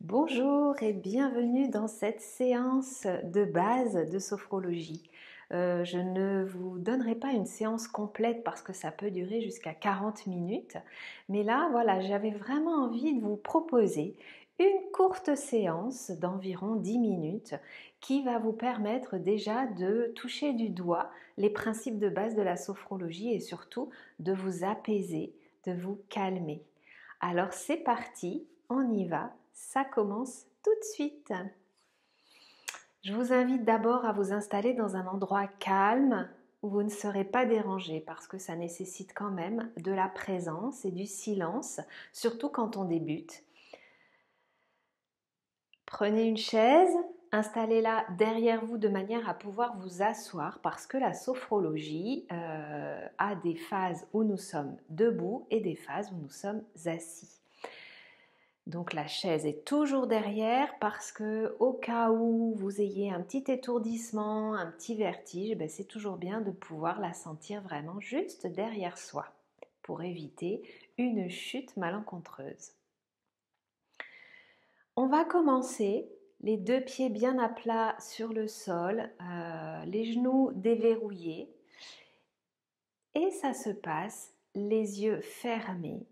Bonjour et bienvenue dans cette séance de base de sophrologie. Je ne vous donnerai pas une séance complète parce que ça peut durer jusqu'à 40 minutes, mais là, voilà, j'avais vraiment envie de vous proposer une courte séance d'environ 10 minutes qui va vous permettre déjà de toucher du doigt les principes de base de la sophrologie et surtout de vous apaiser, de vous calmer. Alors c'est parti, on y va, ça commence tout de suite. Je vous invite d'abord à vous installer dans un endroit calme où vous ne serez pas dérangé parce que ça nécessite quand même de la présence et du silence, surtout quand on débute. Prenez une chaise, installez-la derrière vous de manière à pouvoir vous asseoir parce que la sophrologie a des phases où nous sommes debout et des phases où nous sommes assis. Donc la chaise est toujours derrière parce que au cas où vous ayez un petit étourdissement, un petit vertige, c'est toujours bien de pouvoir la sentir vraiment juste derrière soi pour éviter une chute malencontreuse. On va commencer les deux pieds bien à plat sur le sol, les genoux déverrouillés et ça se passe les yeux fermés.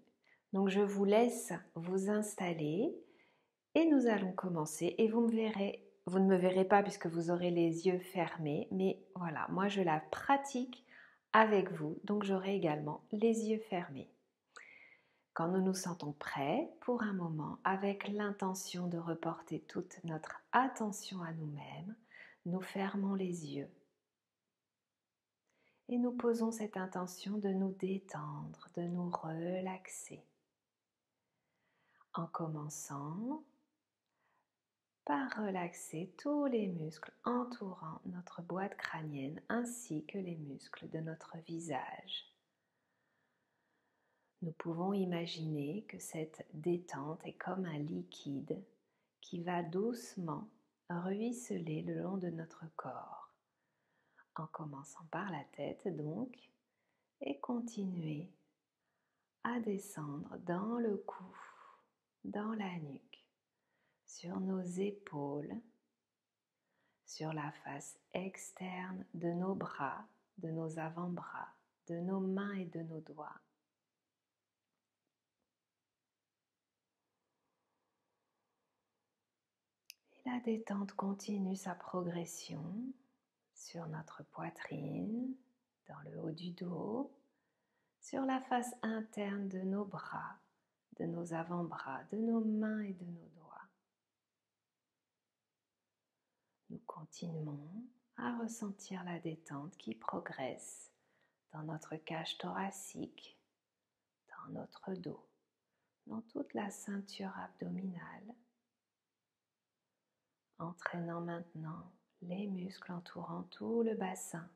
Donc je vous laisse vous installer. Et nous allons commencer et vous ne me verrez pas puisque vous aurez les yeux fermés, mais voilà, moi je la pratique avec vous, donc j'aurai également les yeux fermés. Quand nous nous sentons prêts pour un moment, avec l'intention de reporter toute notre attention à nous-mêmes, nous fermons les yeux et nous posons cette intention de nous détendre, de nous relaxer. En commençant par relaxer tous les muscles entourant notre boîte crânienne ainsi que les muscles de notre visage. Nous pouvons imaginer que cette détente est comme un liquide qui va doucement ruisseler le long de notre corps, en commençant par la tête donc, et continuer à descendre dans le cou, dans la nuque, sur nos épaules, sur la face externe de nos bras, de nos avant-bras, de nos mains et de nos doigts. Et la détente continue sa progression sur notre poitrine, dans le haut du dos, sur la face interne de nos bras, de nos avant-bras, de nos mains et de nos doigts. Nous continuons à ressentir la détente qui progresse dans notre cage thoracique, dans notre dos, dans toute la ceinture abdominale, entraînant maintenant les muscles entourant tout le bassin,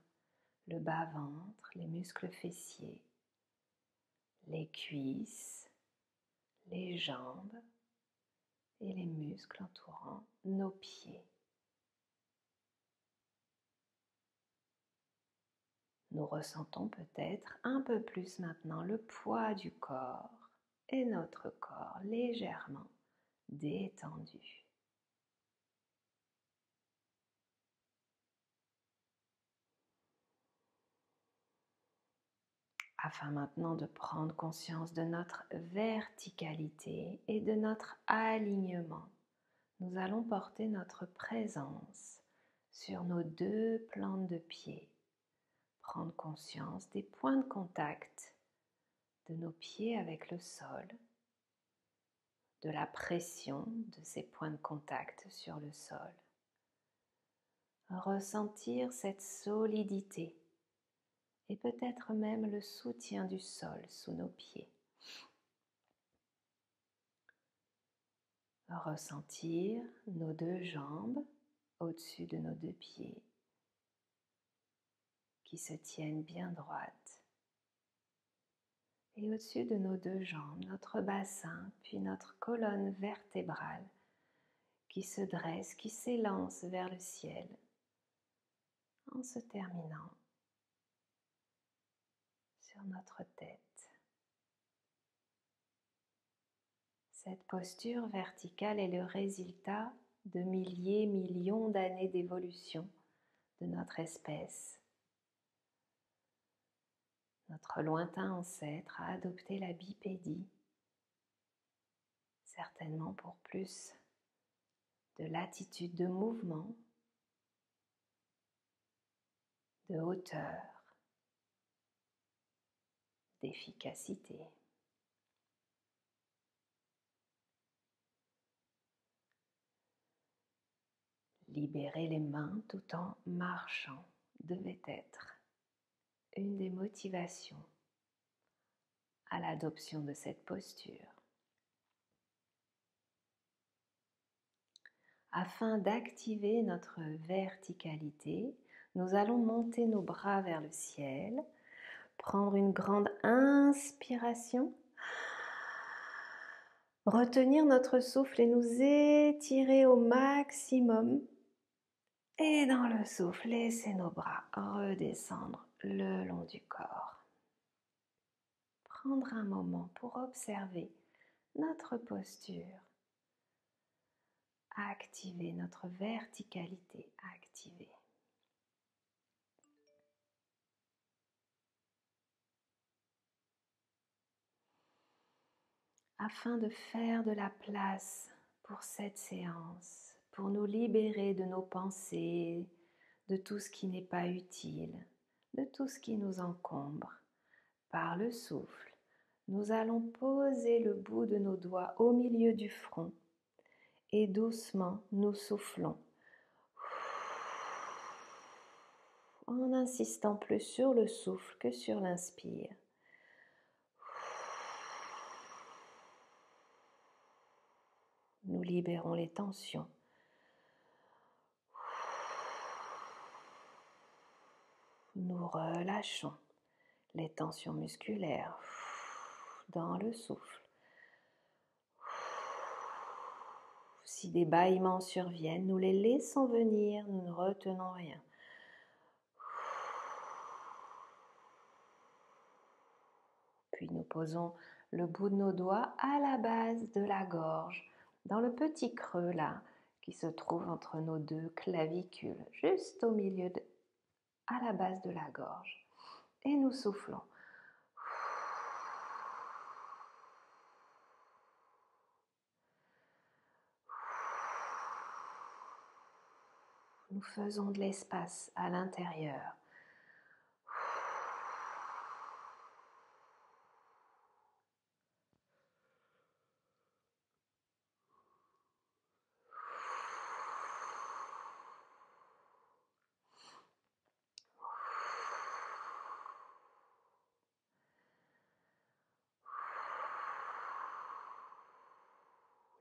le bas-ventre, les muscles fessiers, les cuisses, les jambes et les muscles entourant nos pieds. Nous ressentons peut-être un peu plus maintenant le poids du corps et notre corps légèrement détendu. Afin maintenant de prendre conscience de notre verticalité et de notre alignement, nous allons porter notre présence sur nos deux plantes de pied, prendre conscience des points de contact de nos pieds avec le sol, de la pression de ces points de contact sur le sol. Ressentir cette solidité et peut-être même le soutien du sol sous nos pieds. Ressentir nos deux jambes au-dessus de nos deux pieds qui se tiennent bien droites. Et au-dessus de nos deux jambes, notre bassin, puis notre colonne vertébrale qui se dresse, qui s'élance vers le ciel en se terminant sur notre tête. Cette posture verticale est le résultat de milliers, millions d'années d'évolution de notre espèce. Notre lointain ancêtre a adopté la bipédie, certainement pour plus de latitude de mouvement, de hauteur, d'efficacité. Libérer les mains tout en marchant devait être une des motivations à l'adoption de cette posture. Afin d'activer notre verticalité, nous allons monter nos bras vers le ciel, prendre une grande inspiration, retenir notre souffle et nous étirer au maximum. Et dans le souffle, laissez nos bras redescendre le long du corps. Prendre un moment pour observer notre posture. Activer notre verticalité, activer. Afin de faire de la place pour cette séance, pour nous libérer de nos pensées, de tout ce qui n'est pas utile, de tout ce qui nous encombre. Par le souffle, nous allons poser le bout de nos doigts au milieu du front et doucement nous soufflons en n'insistant plus sur le souffle que sur l'inspire. Nous libérons les tensions. Nous relâchons les tensions musculaires dans le souffle. Si des bâillements surviennent, nous les laissons venir, nous ne retenons rien. Puis nous posons le bout de nos doigts à la base de la gorge, dans le petit creux là, qui se trouve entre nos deux clavicules, juste au milieu, à la base de la gorge. Et nous soufflons. Nous faisons de l'espace à l'intérieur.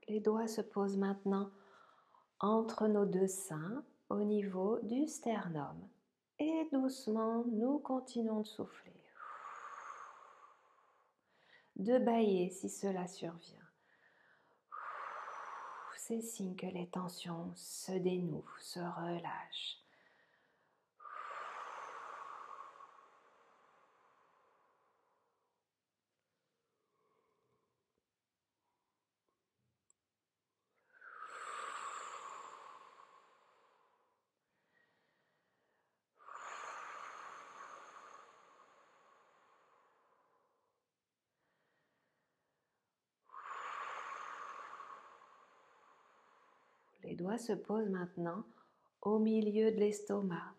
Les doigts se posent maintenant entre nos deux seins au niveau du sternum. Et doucement, nous continuons de souffler. De bâiller si cela survient. C'est signe que les tensions se dénouent, se relâchent. Les doigts se posent maintenant au milieu de l'estomac,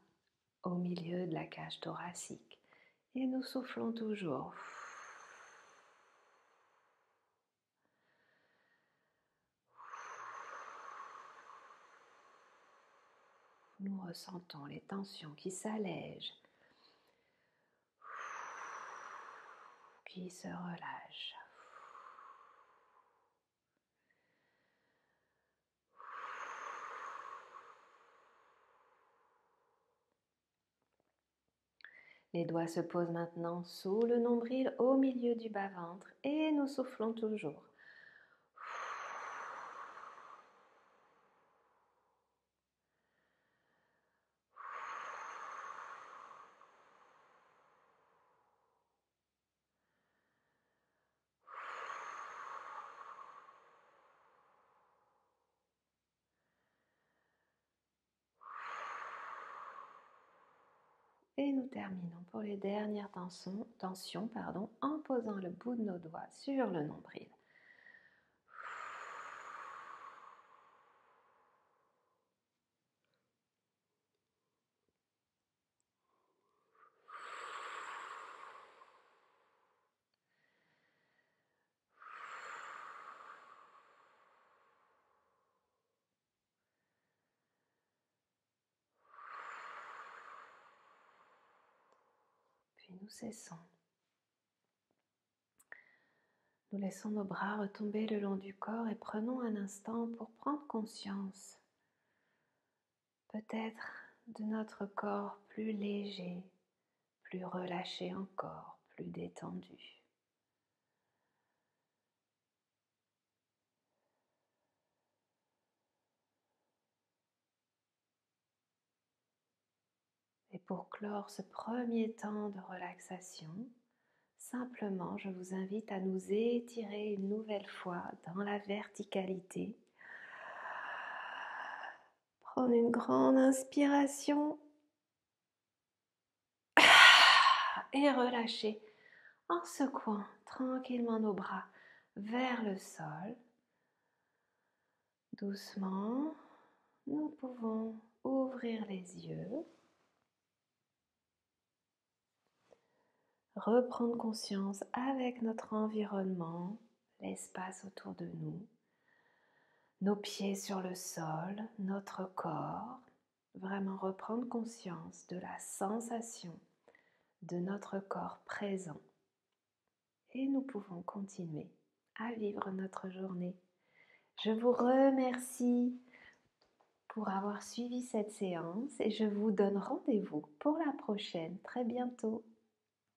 au milieu de la cage thoracique. Et nous soufflons toujours. Nous ressentons les tensions qui s'allègent, qui se relâchent. Les doigts se posent maintenant sous le nombril au milieu du bas-ventre et nous soufflons toujours. Et nous terminons pour les dernières tensions, en posant le bout de nos doigts sur le nombril. Puis nous cessons. Nous laissons nos bras retomber le long du corps et prenons un instant pour prendre conscience, peut-être de notre corps plus léger, plus relâché encore, plus détendu. Et pour clore ce premier temps de relaxation, simplement je vous invite à nous étirer une nouvelle fois dans la verticalité. Prendre une grande inspiration et relâcher en secouant tranquillement nos bras vers le sol. Doucement, nous pouvons ouvrir les yeux, reprendre conscience avec notre environnement, l'espace autour de nous, nos pieds sur le sol, notre corps, vraiment reprendre conscience de la sensation de notre corps présent. Et nous pouvons continuer à vivre notre journée. Je vous remercie pour avoir suivi cette séance et je vous donne rendez-vous pour la prochaine très bientôt.